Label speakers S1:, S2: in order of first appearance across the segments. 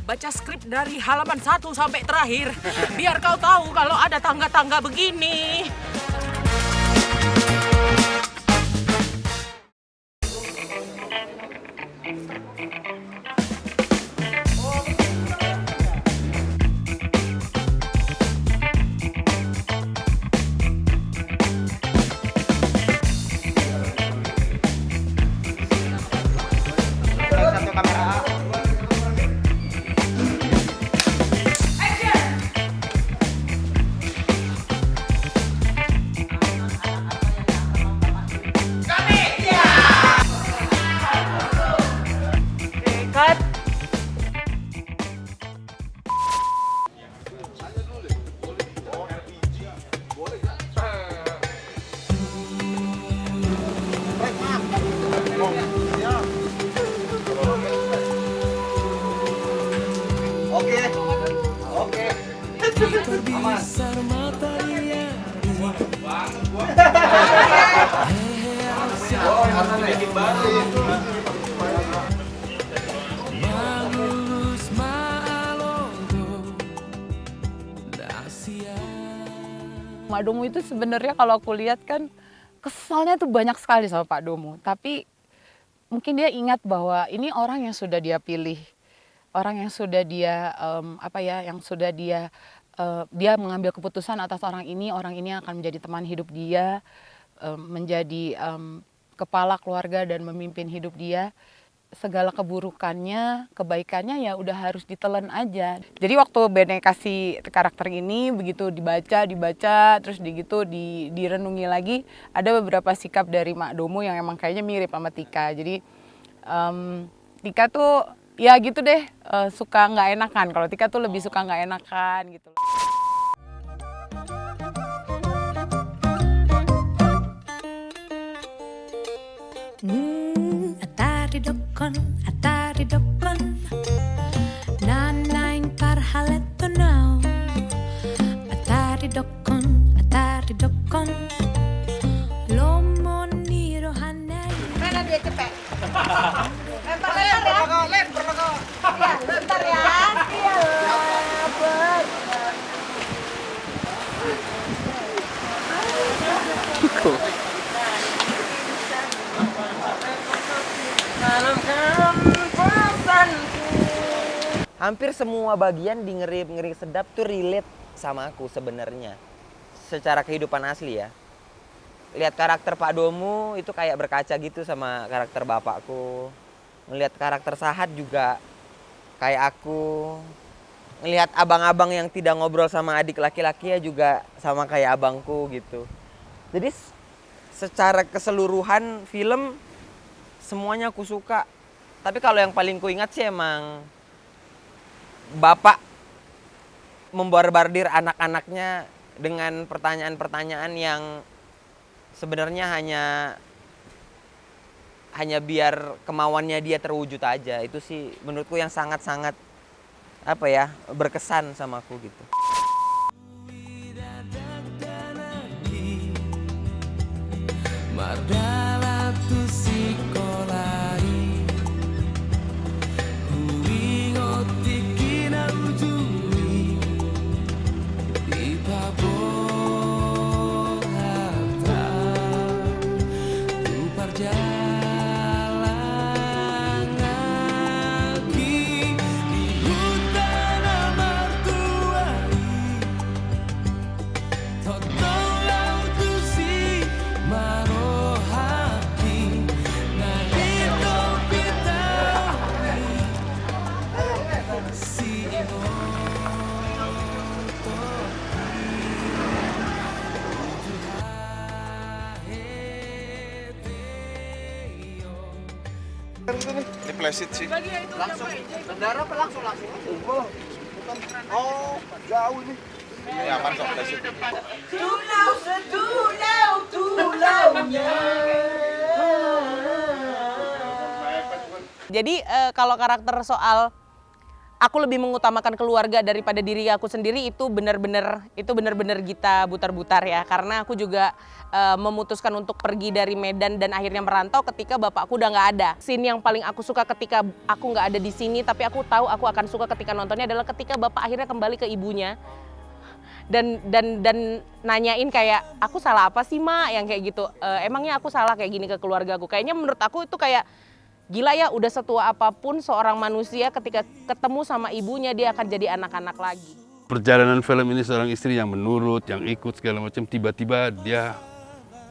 S1: Baca skrip dari halaman 1 sampai terakhir, biar kau tahu kalau ada tangga-tangga begini.
S2: Mak Domo itu sebenarnya kalau aku lihat kan kesalnya tuh banyak sekali sama Pak Domo. Tapi mungkin dia ingat bahwa ini orang yang sudah dia pilih, orang yang sudah dia dia mengambil keputusan atas orang ini akan menjadi teman hidup dia, menjadi kepala keluarga dan memimpin hidup dia. Segala keburukannya, kebaikannya ya udah harus ditelan aja. Jadi waktu Bene kasih karakter ini begitu dibaca, terus direnungi lagi, ada beberapa sikap dari Mak Domo yang emang kayaknya mirip sama Tika. Jadi Tika tuh ya gitu deh, suka nggak enakan. Kalau Tika tuh lebih suka nggak enakan gitu.
S3: Atari dokon, nanaing parhaletto now. Atari dokon, lomon niro hanai.
S4: Mana dia cepet? Lempar ya. Iya, lempar ya. Iya, bener.
S5: Hampir semua bagian di Ngeri Sedap tuh relate sama aku sebenarnya. Secara kehidupan asli ya. Lihat karakter Pak Domo itu kayak berkaca gitu sama karakter bapakku. Ngelihat karakter Sahat juga kayak aku. Ngelihat abang-abang yang tidak ngobrol sama adik laki-lakinya juga sama kayak abangku gitu. Jadi secara keseluruhan film semuanya aku suka. Tapi kalau yang paling ku ingat sih emang bapak membarbardir anak-anaknya dengan pertanyaan-pertanyaan yang sebenarnya hanya biar kemauannya dia terwujud aja. Itu sih menurutku yang sangat-sangat berkesan sama aku gitu.
S6: Ini plastik sih.
S4: Langsung bendera apa langsung?
S6: Oh, jauh ini. Ini aman kok plastik.
S2: Jadi kalau karakter soal
S1: aku lebih mengutamakan keluarga daripada diri aku sendiri, itu benar-benar Gita Butar-Butar ya. Karena aku juga memutuskan untuk pergi dari Medan dan akhirnya merantau ketika bapakku udah nggak ada. Scene yang paling aku suka ketika aku nggak ada di sini, tapi aku tahu aku akan suka ketika nontonnya adalah ketika bapak akhirnya kembali ke ibunya dan nanyain kayak, aku salah apa sih Ma, yang kayak gitu. Emangnya aku salah kayak gini ke keluarga aku? Kayaknya menurut aku itu kayak gila ya, udah setua apapun seorang manusia ketika ketemu sama ibunya dia akan jadi anak-anak lagi.
S7: Perjalanan film ini seorang istri yang menurut, yang ikut segala macam, tiba-tiba dia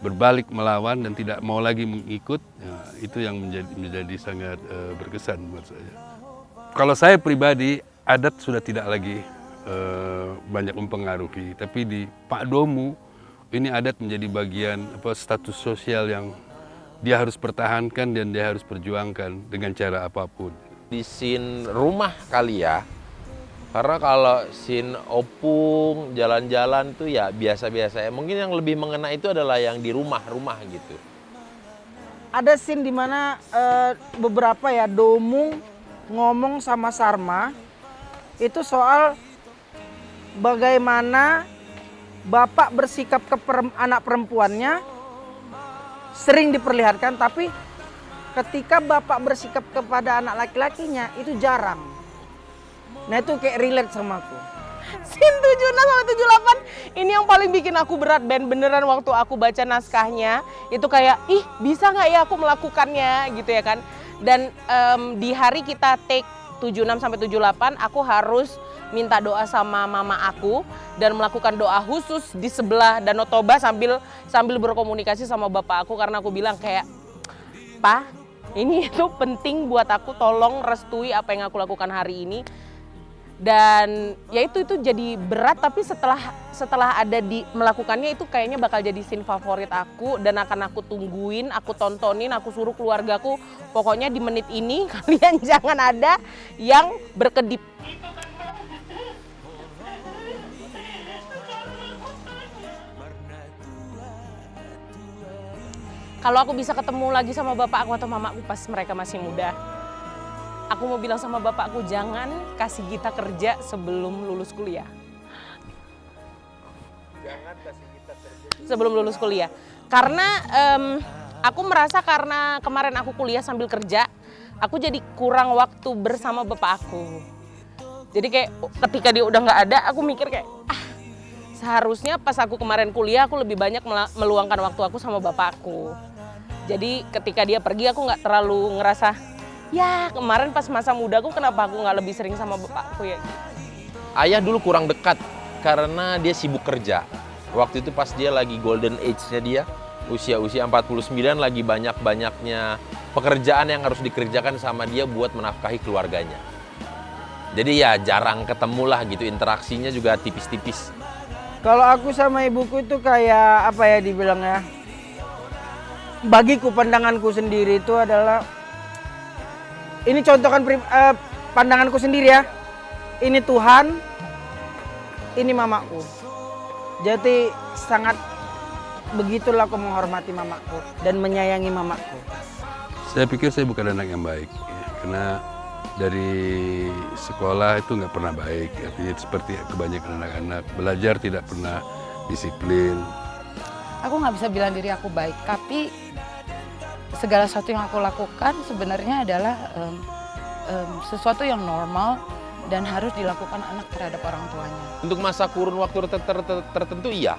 S7: berbalik melawan dan tidak mau lagi mengikut, ya, itu yang menjadi sangat berkesan buat saya. Kalau saya pribadi, adat sudah tidak lagi banyak mempengaruhi, tapi di Pak Domu ini adat menjadi bagian status sosial yang dia harus pertahankan dan dia harus perjuangkan dengan cara apapun.
S8: Di scene rumah kali ya, karena kalau scene opung, jalan-jalan tuh ya biasa-biasa ya. Mungkin yang lebih mengena itu adalah yang di rumah-rumah gitu.
S4: Ada scene di mana beberapa ya Domu ngomong sama Sarma itu soal bagaimana bapak bersikap ke anak perempuannya sering diperlihatkan, tapi ketika bapak bersikap kepada anak laki-lakinya itu jarang. Nah itu kayak relate sama aku.
S1: Scene 76 sama 78 ini yang paling bikin aku berat, Ben. Beneran waktu aku baca naskahnya itu kayak, ih bisa nggak ya aku melakukannya gitu ya kan. Dan di hari kita take 76 sampai 78 aku harus minta doa sama mama aku dan melakukan doa khusus di sebelah Danau Toba sambil berkomunikasi sama bapak aku, karena aku bilang kayak, "Pa, ini itu penting buat aku, tolong restui apa yang aku lakukan hari ini." Dan ya itu jadi berat, tapi setelah ada di melakukannya itu kayaknya bakal jadi scene favorit aku dan akan aku tungguin, aku tontonin, aku suruh keluargaku, pokoknya di menit ini kalian jangan ada yang berkedip. Kalau aku bisa ketemu lagi sama bapak aku atau mamaku pas mereka masih muda, aku mau bilang sama bapakku, jangan kasih Gita kerja sebelum lulus kuliah. Jangan kasih Gita kerja sebelum lulus kuliah. Karena aku merasa karena kemarin aku kuliah sambil kerja, aku jadi kurang waktu bersama bapak aku. Jadi kayak ketika dia udah nggak ada, aku mikir kayak, seharusnya pas aku kemarin kuliah aku lebih banyak meluangkan waktu aku sama bapakku. Jadi ketika dia pergi aku nggak terlalu ngerasa, ya kemarin pas masa mudaku kenapa aku nggak lebih sering sama bapakku ya.
S8: Ayah dulu kurang dekat karena dia sibuk kerja. Waktu itu pas dia lagi golden age-nya dia, usia 49 lagi banyak-banyaknya pekerjaan yang harus dikerjakan sama dia buat menafkahi keluarganya. Jadi ya jarang ketemu lah gitu, interaksinya juga tipis-tipis.
S4: Kalau aku sama ibuku itu kayak apa ya dibilangnya, bagiku pandanganku sendiri itu adalah, ini contohkan pandanganku sendiri ya, ini Tuhan, ini mamaku. Jadi sangat begitulah aku menghormati mamaku dan menyayangi mamaku.
S7: Saya pikir saya bukan anak yang baik, ya, karena dari sekolah itu nggak pernah baik. Artinya seperti kebanyakan anak-anak, belajar tidak pernah disiplin.
S2: Aku nggak bisa bilang diri aku baik, tapi segala sesuatu yang aku lakukan sebenarnya adalah sesuatu yang normal dan harus dilakukan anak terhadap orang tuanya.
S8: Untuk masa kurun waktu tertentu iya.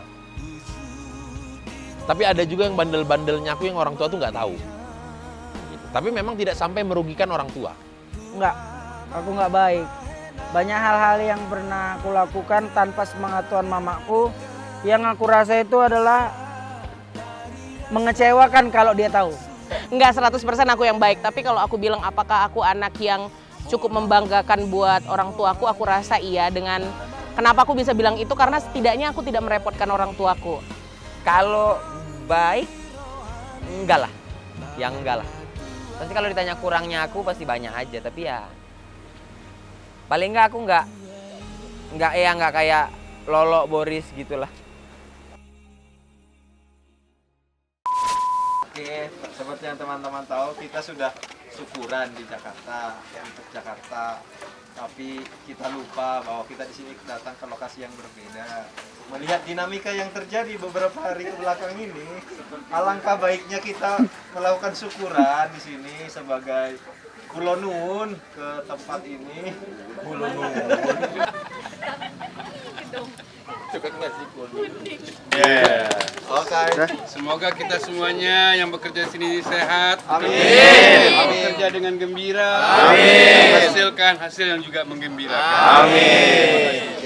S8: Tapi ada juga yang bandel-bandel nyaku yang orang tua tuh nggak tahu. Gitu. Tapi memang tidak sampai merugikan orang tua.
S4: Enggak, aku nggak baik. Banyak hal-hal yang pernah aku lakukan tanpa sepengetahuan mamaku, yang aku rasa itu adalah mengecewakan kalau dia tahu.
S1: Enggak 100% aku yang baik, tapi kalau aku bilang apakah aku anak yang cukup membanggakan buat orang tuaku, aku rasa iya. Dengan kenapa aku bisa bilang itu, karena setidaknya aku tidak merepotkan orang tuaku.
S5: Kalau baik, enggak lah. Yang enggak lah. Pasti kalau ditanya kurangnya aku pasti banyak aja, tapi ya paling enggak aku enggak kayak Lolo Boris gitulah.
S6: Oke, seperti yang teman-teman tahu, kita sudah
S9: syukuran di Jakarta, untuk Jakarta. Tapi kita lupa bahwa kita di sini datang ke lokasi yang berbeda. Melihat dinamika yang terjadi beberapa hari ke belakang ini, alangkah baiknya kita melakukan syukuran di sini sebagai Kulo nuwun ke tempat ini. Kulo nuwun.
S8: Tukang nasi kuning.
S9: Oke.
S7: Semoga kita semuanya yang bekerja di sini sehat.
S9: Amin.
S7: Bekerja dengan gembira.
S9: Amin.
S7: Hasilkan hasil yang juga menggembirakan.
S9: Amin.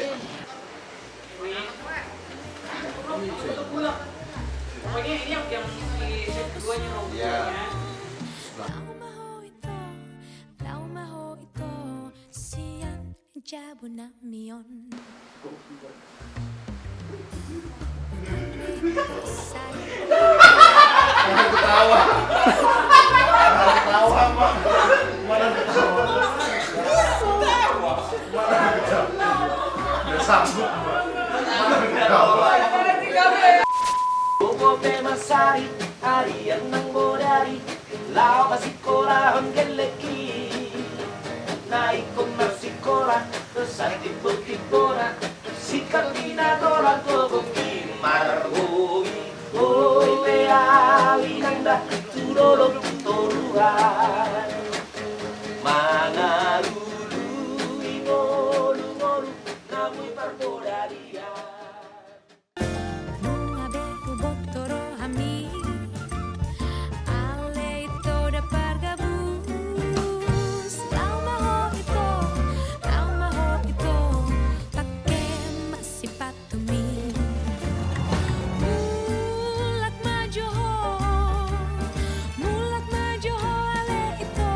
S3: Taumaho ito siyan jabo namion.
S10: Buko pemasari, harian ng bodari, lao masikola geleki. Naikong masikora, sa tibo-tibora, sikat pinadora toboki marhui. Hoy peawi nanda, turolog toruhan. Mga lulu, ingolu-ngolu, namoy parbodaria.
S3: Nung abeho botoro hami, ale ito da pargabus. Taumaho ito, pakai masipatumi. Mulak majoho ale ito.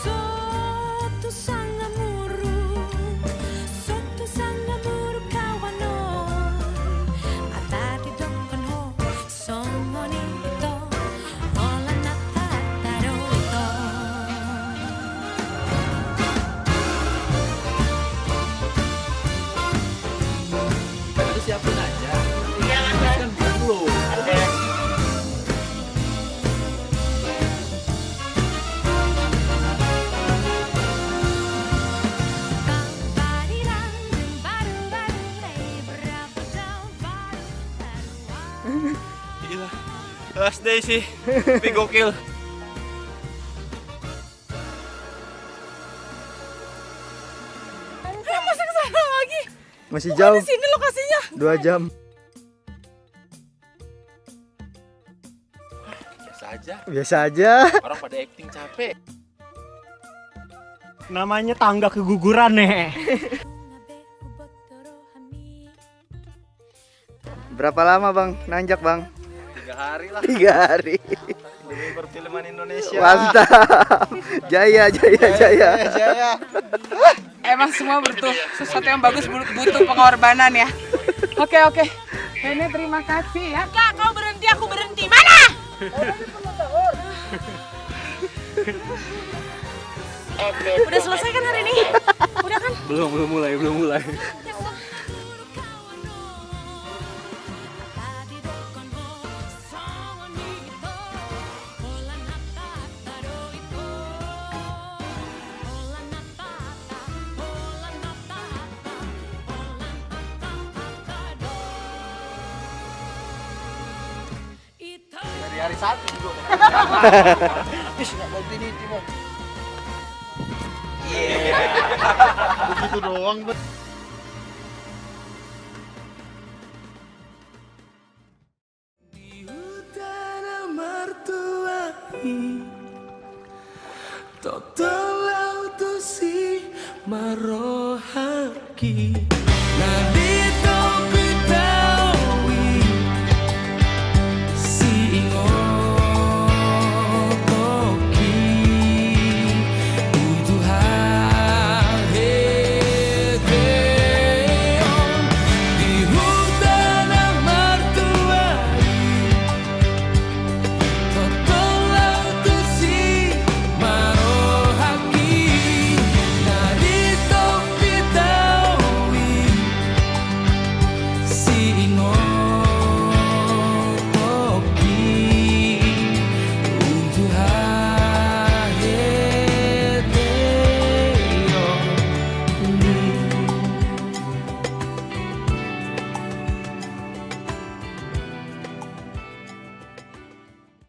S3: Soto sangamuru kawanon. Atati dokon ho, songoni ito. Ola natataro ito.
S8: Itu siapin aja. Kan belum.
S3: Barirang, baru-baru, berapa tahun baru.
S9: Gila. Last day sih. Tapi gokil.
S1: Masa kesana lagi?
S4: Masih jauh.
S1: Di sini lokasinya.
S4: 2 jam.
S8: Biasa aja.
S4: Biasa aja.
S8: Orang pada acting capek.
S4: Namanya tangga keguguran nih.
S3: Abeho botoro hami.
S4: Berapa lama bang nanjak bang?
S9: 3 hari lah.
S4: 3 hari.
S9: Demi perfilman Indonesia.
S4: Mantap. Jaya.
S9: Jaya.
S2: Emang semua butuh sesuatu yang bagus, butuh pengorbanan ya. Oke. Ini terima kasih ya.
S1: Kak, kau berhenti, aku berhenti. Mana? Udah selesai kan hari ini? Udah kan?
S9: Belum mulai.
S3: Atati dokon ho, songoni ito. Ola natataro ito. Ola natata, ola natata, ola natatado. Ito.
S9: Dari hari 1 juga. Bis enggak mau ini Timo. Begitu doang, Bet.
S10: Di utara mertuai Toto lautusi marohaki Nadi